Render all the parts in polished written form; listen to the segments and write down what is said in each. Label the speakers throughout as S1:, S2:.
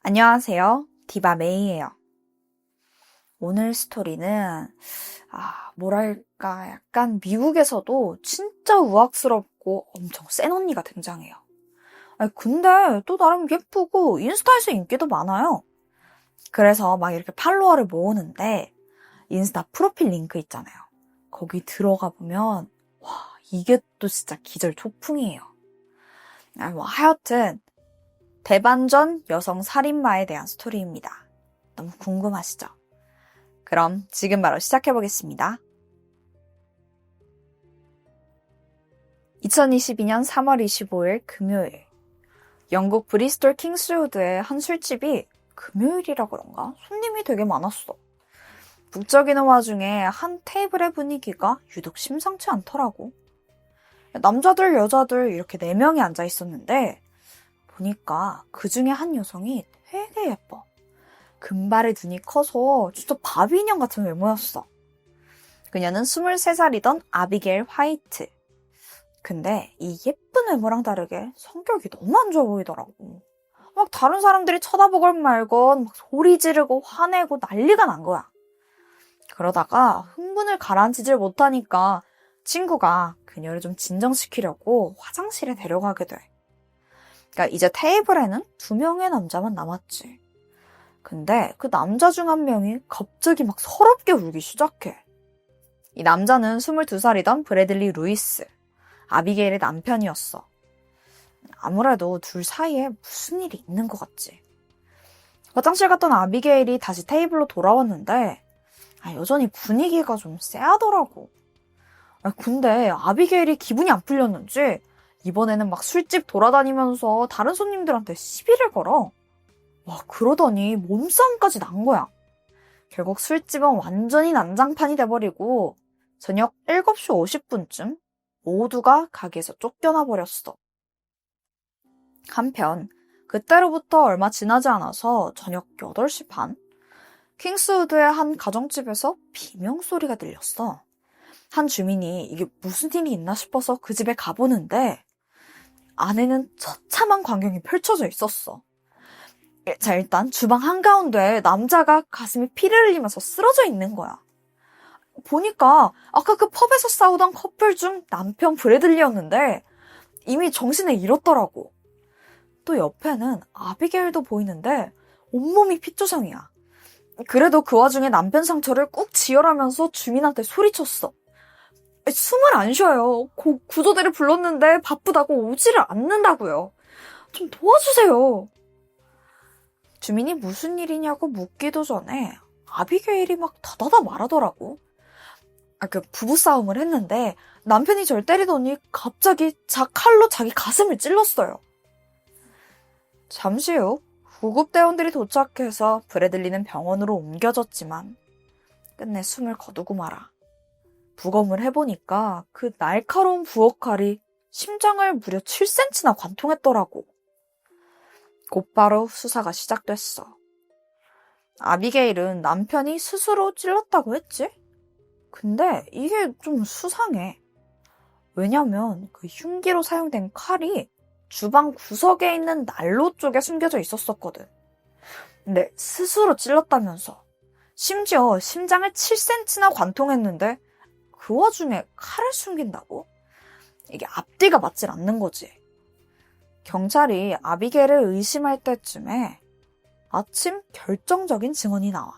S1: 안녕하세요. 디바 메이예요. 오늘 스토리는 뭐랄까 약간 미국에서도 진짜 우악스럽고 엄청 센 언니가 등장해요. 근데 또 나름 예쁘고 인스타에서 인기도 많아요. 그래서 막 이렇게 팔로워를 모으는데 인스타 프로필 링크 있잖아요. 거기 들어가 보면 와, 이게 또 진짜 기절 초풍이에요. 하여튼 대반전 여성 살인마에 대한 스토리입니다. 너무 궁금하시죠? 그럼 지금 바로 시작해보겠습니다. 2022년 3월 25일 금요일, 영국 브리스톨 킹스우드의 한 술집이 금요일이라 그런가? 손님이 되게 많았어. 북적이는 와중에 한 테이블의 분위기가 유독 심상치 않더라고. 남자들, 여자들 이렇게 4명이 앉아 있었는데 보니까 그 중에 한 여성이 되게 예뻐. 금발의 눈이 커서 진짜 바비 인형 같은 외모였어. 그녀는 23살이던 아비게일 화이트. 근데 이 예쁜 외모랑 다르게 성격이 너무 안 좋아 보이더라고. 막 다른 사람들이 쳐다보건 말건 막 소리 지르고 화내고 난리가 난 거야. 그러다가 흥분을 가라앉히질 못하니까 친구가 그녀를 좀 진정시키려고 화장실에 데려가게 돼. 그러니까 이제 테이블에는 2명의 남자만 남았지. 근데 그 남자 중 한 명이 갑자기 막 서럽게 울기 시작해. 이 남자는 22살이던 브래들리 루이스, 아비게일의 남편이었어. 아무래도 둘 사이에 무슨 일이 있는 것 같지. 화장실 갔던 아비게일이 다시 테이블로 돌아왔는데 여전히 분위기가 좀 쎄하더라고. 근데 아비게일이 기분이 안 풀렸는지 이번에는 막 술집 돌아다니면서 다른 손님들한테 시비를 걸어. 그러더니 몸싸움까지 난 거야. 결국 술집은 완전히 난장판이 돼버리고 저녁 7시 50분쯤 모두가 가게에서 쫓겨나 버렸어. 한편 그때로부터 얼마 지나지 않아서 저녁 8시 반 킹스우드의 한 가정집에서 비명소리가 들렸어. 한 주민이 이게 무슨 일이 있나 싶어서 그 집에 가보는데 안에는 처참한 광경이 펼쳐져 있었어. 자, 일단 주방 한가운데 남자가 가슴에 피를 흘리면서 쓰러져 있는 거야. 보니까 아까 그 펍에서 싸우던 커플 중 남편 브래들리였는데 이미 정신을 잃었더라고. 또 옆에는 아비게일도 보이는데 온몸이 피투성이야. 그래도 그 와중에 남편 상처를 꾹 지혈하면서 주민한테 소리쳤어. 숨을 안 쉬어요. 구조대를 불렀는데 바쁘다고 오지를 않는다고요. 좀 도와주세요. 주민이 무슨 일이냐고 묻기도 전에 아비게일이 막 다다다 말하더라고. 그 부부싸움을 했는데 남편이 절 때리더니 갑자기 칼로 자기 가슴을 찔렀어요. 잠시 후 구급대원들이 도착해서 브래들리는 병원으로 옮겨졌지만 끝내 숨을 거두고 말아. 부검을 해보니까 그 날카로운 부엌칼이 심장을 무려 7cm나 관통했더라고. 곧바로 수사가 시작됐어. 아비게일은 남편이 스스로 찔렀다고 했지? 근데 이게 좀 수상해. 왜냐면 그 흉기로 사용된 칼이 주방 구석에 있는 난로 쪽에 숨겨져 있었거든. 근데 스스로 찔렀다면서. 심지어 심장을 7cm나 관통했는데 그 와중에 칼을 숨긴다고? 이게 앞뒤가 맞질 않는 거지. 경찰이 아비게일을 의심할 때쯤에 마침 결정적인 증언이 나와.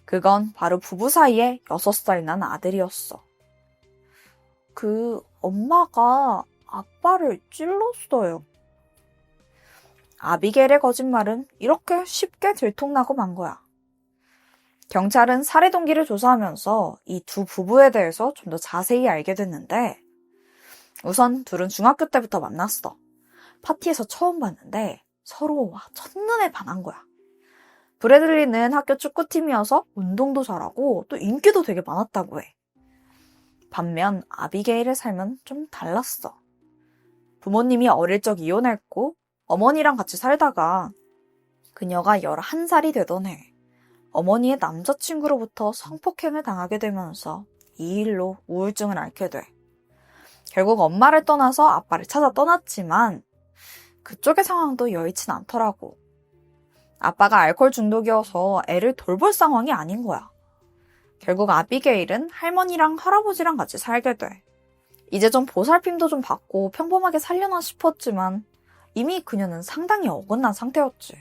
S1: 그건 바로 부부 사이에 6살 난 아들이었어. 그 엄마가 아빠를 찔렀어요. 아비게일의 거짓말은 이렇게 쉽게 들통나고 만 거야. 경찰은 살해 동기를 조사하면서 이 두 부부에 대해서 좀 더 자세히 알게 됐는데 우선 둘은 중학교 때부터 만났어. 파티에서 처음 봤는데 서로 첫눈에 반한 거야. 브래들리는 학교 축구팀이어서 운동도 잘하고 또 인기도 되게 많았다고 해. 반면 아비게일의 삶은 좀 달랐어. 부모님이 어릴 적 이혼했고 어머니랑 같이 살다가 그녀가 11살이 되던 해 어머니의 남자친구로부터 성폭행을 당하게 되면서 이 일로 우울증을 앓게 돼. 결국 엄마를 떠나서 아빠를 찾아 떠났지만 그쪽의 상황도 여의치 않더라고. 아빠가 알코올 중독이어서 애를 돌볼 상황이 아닌 거야. 결국 아비게일은 할머니랑 할아버지랑 같이 살게 돼. 이제 좀 보살핌도 좀 받고 평범하게 살려나 싶었지만 이미 그녀는 상당히 어긋난 상태였지.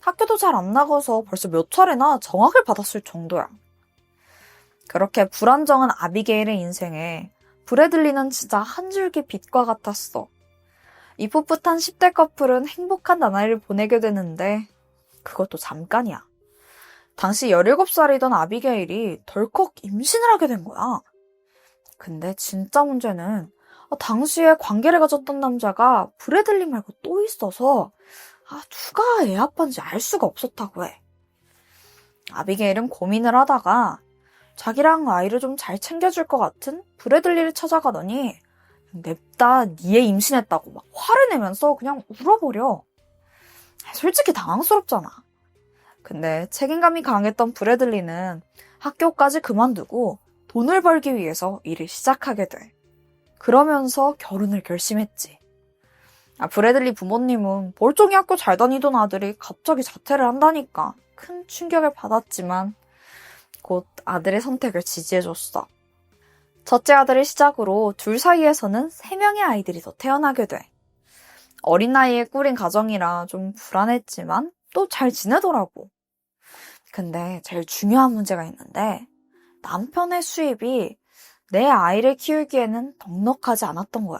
S1: 학교도 잘 안 나가서 벌써 몇 차례나 정학을 받았을 정도야. 그렇게 불안정한 아비게일의 인생에 브래들리는 진짜 한 줄기 빛과 같았어. 이 풋풋한 10대 커플은 행복한 나날을 보내게 되는데 그것도 잠깐이야. 당시 17살이던 아비게일이 덜컥 임신을 하게 된 거야. 근데 진짜 문제는 당시에 관계를 가졌던 남자가 브래들리 말고 또 있어서 누가 애 아빠인지 알 수가 없었다고 해. 아비게일은 고민을 하다가 자기랑 아이를 좀 잘 챙겨줄 것 같은 브래들리를 찾아가더니 냅다 니애 임신했다고 막 화를 내면서 그냥 울어버려. 솔직히 당황스럽잖아. 근데 책임감이 강했던 브래들리는 학교까지 그만두고 돈을 벌기 위해서 일을 시작하게 돼. 그러면서 결혼을 결심했지. 브래들리 부모님은 멀쩡히 학교 잘 다니던 아들이 갑자기 자퇴를 한다니까 큰 충격을 받았지만 곧 아들의 선택을 지지해줬어. 첫째 아들을 시작으로 둘 사이에서는 3명의 아이들이 더 태어나게 돼. 어린 나이에 꾸린 가정이라 좀 불안했지만 또 잘 지내더라고. 근데 제일 중요한 문제가 있는데 남편의 수입이 내 아이를 키우기에는 넉넉하지 않았던 거야.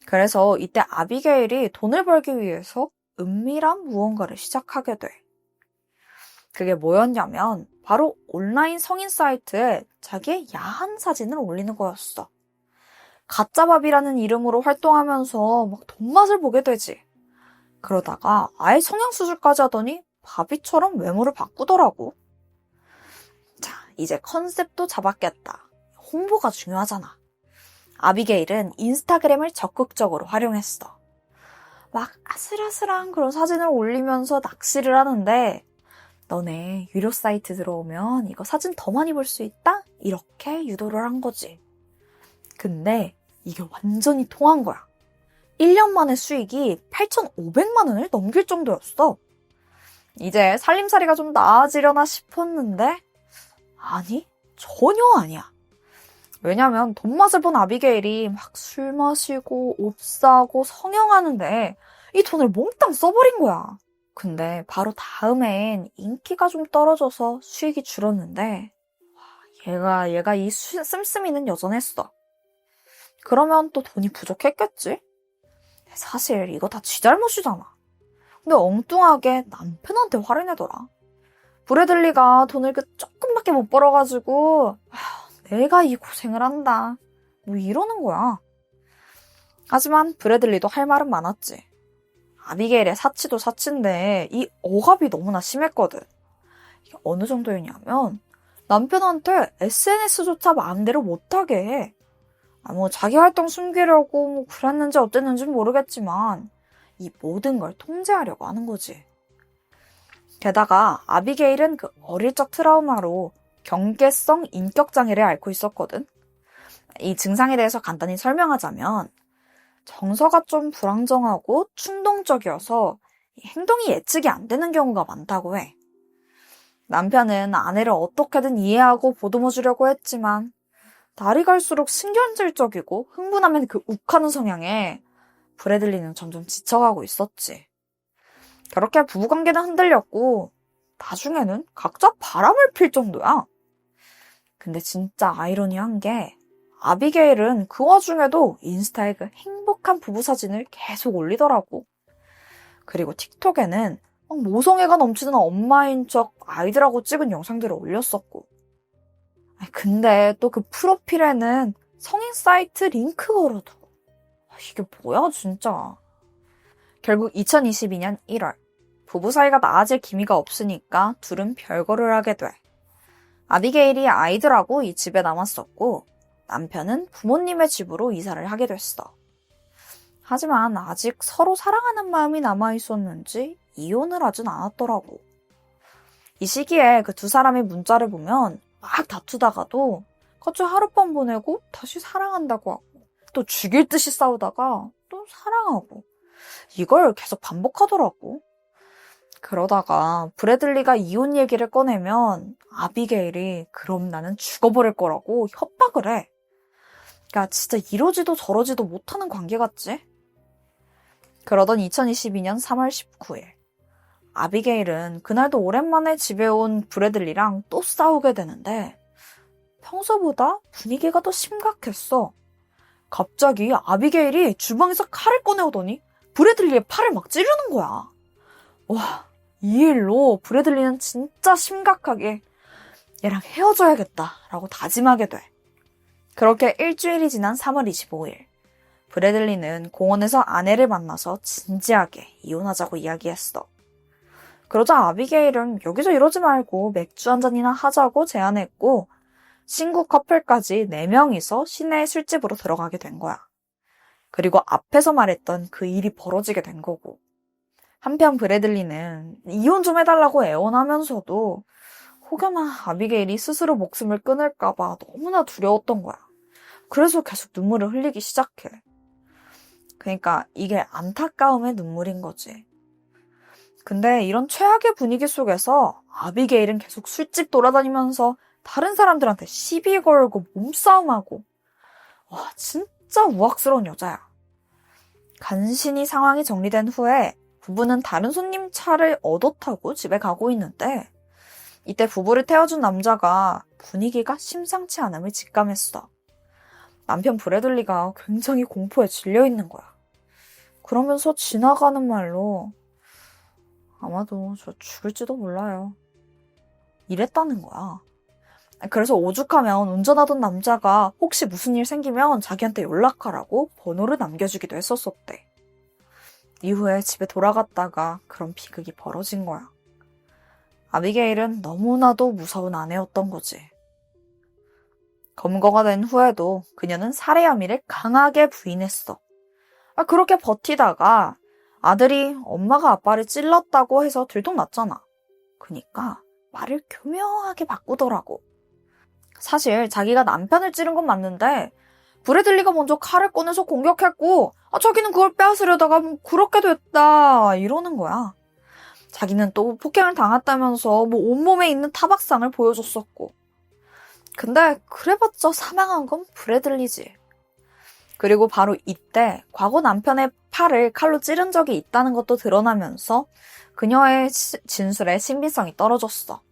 S1: 그래서 이때 아비게일이 돈을 벌기 위해서 은밀한 무언가를 시작하게 돼. 그게 뭐였냐면 바로 온라인 성인 사이트에 자기의 야한 사진을 올리는 거였어. 가짜밥이라는 이름으로 활동하면서 막 돈맛을 보게 되지. 그러다가 아예 성형수술까지 하더니 바비처럼 외모를 바꾸더라고. 자, 이제 컨셉도 잡았겠다. 홍보가 중요하잖아. 아비게일은 인스타그램을 적극적으로 활용했어. 막 아슬아슬한 그런 사진을 올리면서 낚시를 하는데 너네 유료 사이트 들어오면 이거 사진 더 많이 볼 수 있다? 이렇게 유도를 한 거지. 근데 이게 완전히 통한 거야. 1년 만에 수익이 8,500만 원을 넘길 정도였어. 이제 살림살이가 좀 나아지려나 싶었는데 아니, 전혀 아니야. 왜냐면 돈맛을 본 아비게일이 막 술 마시고 옷 사고 성형하는데 이 돈을 몽땅 써버린 거야. 근데 바로 다음엔 인기가 좀 떨어져서 수익이 줄었는데 얘가 이 씀씀이는 여전했어. 그러면 또 돈이 부족했겠지? 사실 이거 다 지 잘못이잖아. 근데 엉뚱하게 남편한테 화를 내더라. 브래들리가 돈을 조금밖에 못 벌어가지고 내가 이 고생을 한다. 뭐 이러는 거야. 하지만 브래들리도 할 말은 많았지. 아비게일의 사치도 사치인데 이 억압이 너무나 심했거든. 이게 어느 정도였냐면 남편한테 SNS조차 마음대로 못하게 해. 뭐 자기 활동 숨기려고 뭐 그랬는지 어땠는지는 모르겠지만 이 모든 걸 통제하려고 하는 거지. 게다가 아비게일은 그 어릴 적 트라우마로 경계성 인격장애를 앓고 있었거든. 이 증상에 대해서 간단히 설명하자면 정서가 좀 불안정하고 충동적이어서 행동이 예측이 안 되는 경우가 많다고 해. 남편은 아내를 어떻게든 이해하고 보듬어주려고 했지만 날이 갈수록 신경질적이고 흥분하면 그 욱하는 성향에 브래들리는 점점 지쳐가고 있었지. 그렇게 부부관계는 흔들렸고 나중에는 각자 바람을 필 정도야. 근데 진짜 아이러니한 게 아비게일은 그 와중에도 인스타에 그 행복한 부부 사진을 계속 올리더라고. 그리고 틱톡에는 막 모성애가 넘치는 엄마인 척 아이들하고 찍은 영상들을 올렸었고. 근데 또 그 프로필에는 성인 사이트 링크 걸어둬. 이게 뭐야 진짜. 결국 2022년 1월 부부 사이가 나아질 기미가 없으니까 둘은 별거를 하게 돼. 아비게일이 아이들하고 이 집에 남았었고 남편은 부모님의 집으로 이사를 하게 됐어. 하지만 아직 서로 사랑하는 마음이 남아있었는지 이혼을 하진 않았더라고. 이 시기에 그 두 사람의 문자를 보면 막 다투다가도 같이 하룻밤 보내고 다시 사랑한다고 하고 또 죽일 듯이 싸우다가 또 사랑하고 이걸 계속 반복하더라고. 그러다가 브래들리가 이혼 얘기를 꺼내면 아비게일이 그럼 나는 죽어버릴 거라고 협박을 해. 그러니까 진짜 이러지도 저러지도 못하는 관계 같지? 그러던 2022년 3월 19일 아비게일은 그날도 오랜만에 집에 온 브래들리랑 또 싸우게 되는데 평소보다 분위기가 더 심각했어. 갑자기 아비게일이 주방에서 칼을 꺼내오더니 브래들리의 팔을 막 찌르는 거야. 와, 이 일로 브래들리는 진짜 심각하게 얘랑 헤어져야겠다라고 다짐하게 돼. 그렇게 일주일이 지난 3월 25일 브래들리는 공원에서 아내를 만나서 진지하게 이혼하자고 이야기했어. 그러자 아비게일은 여기서 이러지 말고 맥주 한 잔이나 하자고 제안했고 친구 커플까지 4명이서 시내 술집으로 들어가게 된 거야. 그리고 앞에서 말했던 그 일이 벌어지게 된 거고. 한편 브래들리는 이혼 좀 해달라고 애원하면서도 혹여나 아비게일이 스스로 목숨을 끊을까봐 너무나 두려웠던 거야. 그래서 계속 눈물을 흘리기 시작해. 그러니까 이게 안타까움의 눈물인 거지. 근데 이런 최악의 분위기 속에서 아비게일은 계속 술집 돌아다니면서 다른 사람들한테 시비 걸고 몸싸움하고 와 진짜 우악스러운 여자야. 간신히 상황이 정리된 후에 부부는 다른 손님 차를 얻어 타고 집에 가고 있는데 이때 부부를 태워준 남자가 분위기가 심상치 않음을 직감했어. 남편 브래들리가 굉장히 공포에 질려 있는 거야. 그러면서 지나가는 말로 아마도 저 죽을지도 몰라요. 이랬다는 거야. 그래서 오죽하면 운전하던 남자가 혹시 무슨 일 생기면 자기한테 연락하라고 번호를 남겨주기도 했었었대. 이후에 집에 돌아갔다가 그런 비극이 벌어진 거야. 아비게일은 너무나도 무서운 아내였던 거지. 검거가 된 후에도 그녀는 살해 혐의를 강하게 부인했어. 그렇게 버티다가 아들이 엄마가 아빠를 찔렀다고 해서 들통났잖아. 그니까 말을 교묘하게 바꾸더라고. 사실 자기가 남편을 찌른 건 맞는데 브래들리가 먼저 칼을 꺼내서 공격했고 자기는 그걸 빼앗으려다가 그렇게 됐다 이러는 거야. 자기는 또 폭행을 당했다면서 온몸에 있는 타박상을 보여줬었고. 근데 그래봤자 사망한 건 브래들리지. 그리고 바로 이때 과거 남편의 팔을 칼로 찌른 적이 있다는 것도 드러나면서 그녀의 진술의 신빙성이 떨어졌어.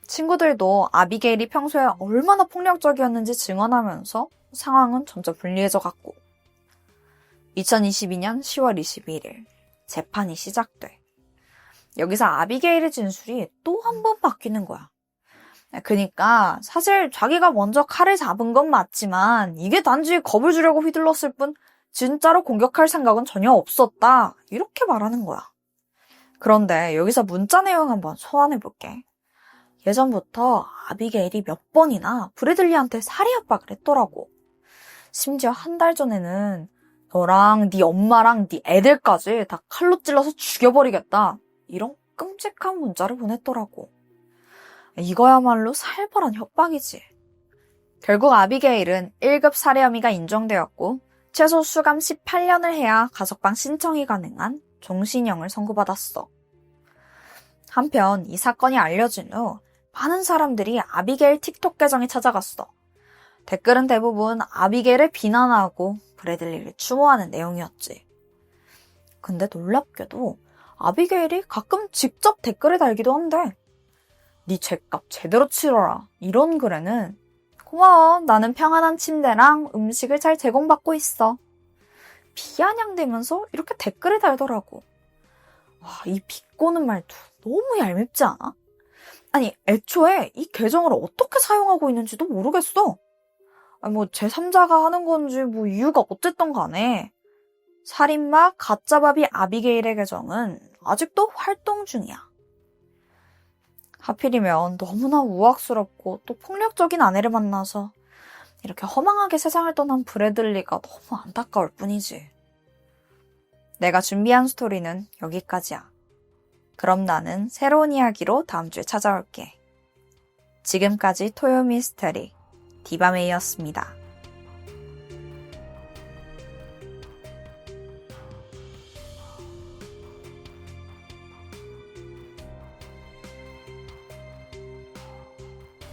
S1: 친구들도 아비게일이 평소에 얼마나 폭력적이었는지 증언하면서 상황은 점점 불리해져 갔고 2022년 10월 21일 재판이 시작돼. 여기서 아비게일의 진술이 또 한 번 바뀌는 거야. 그러니까 사실 자기가 먼저 칼을 잡은 건 맞지만 이게 단지 겁을 주려고 휘둘렀을 뿐 진짜로 공격할 생각은 전혀 없었다. 이렇게 말하는 거야. 그런데 여기서 문자 내용 한번 소환해볼게. 예전부터 아비게일이 몇 번이나 브래들리한테 살해 협박을 했더라고. 심지어 한 달 전에는 너랑 네 엄마랑 네 애들까지 다 칼로 찔러서 죽여버리겠다. 이런 끔찍한 문자를 보냈더라고. 이거야말로 살벌한 협박이지. 결국 아비게일은 1급 살해 혐의가 인정되었고 최소 수감 18년을 해야 가석방 신청이 가능한 종신형을 선고받았어. 한편 이 사건이 알려진 후 많은 사람들이 아비게일 틱톡 계정에 찾아갔어. 댓글은 대부분 아비게일을 비난하고 브래들리를 추모하는 내용이었지. 근데 놀랍게도 아비게일이 가끔 직접 댓글을 달기도 한대. 네 죗값 제대로 치러라. 이런 글에는 고마워. 나는 평안한 침대랑 음식을 잘 제공받고 있어. 비아냥대면서 이렇게 댓글을 달더라고. 와, 이 비꼬는 말투 너무 얄밉지 않아? 아니, 애초에 이 계정을 어떻게 사용하고 있는지도 모르겠어. 제3자가 하는 건지 이유가 어쨌든 간에 살인마 가짜바비 아비게일의 계정은 아직도 활동 중이야. 하필이면 너무나 우악스럽고 또 폭력적인 아내를 만나서 이렇게 허망하게 세상을 떠난 브래들리가 너무 안타까울 뿐이지. 내가 준비한 스토리는 여기까지야. 그럼 나는 새로운 이야기로 다음 주에 찾아올게. 지금까지 토요 미스터리 디바메이였습니다.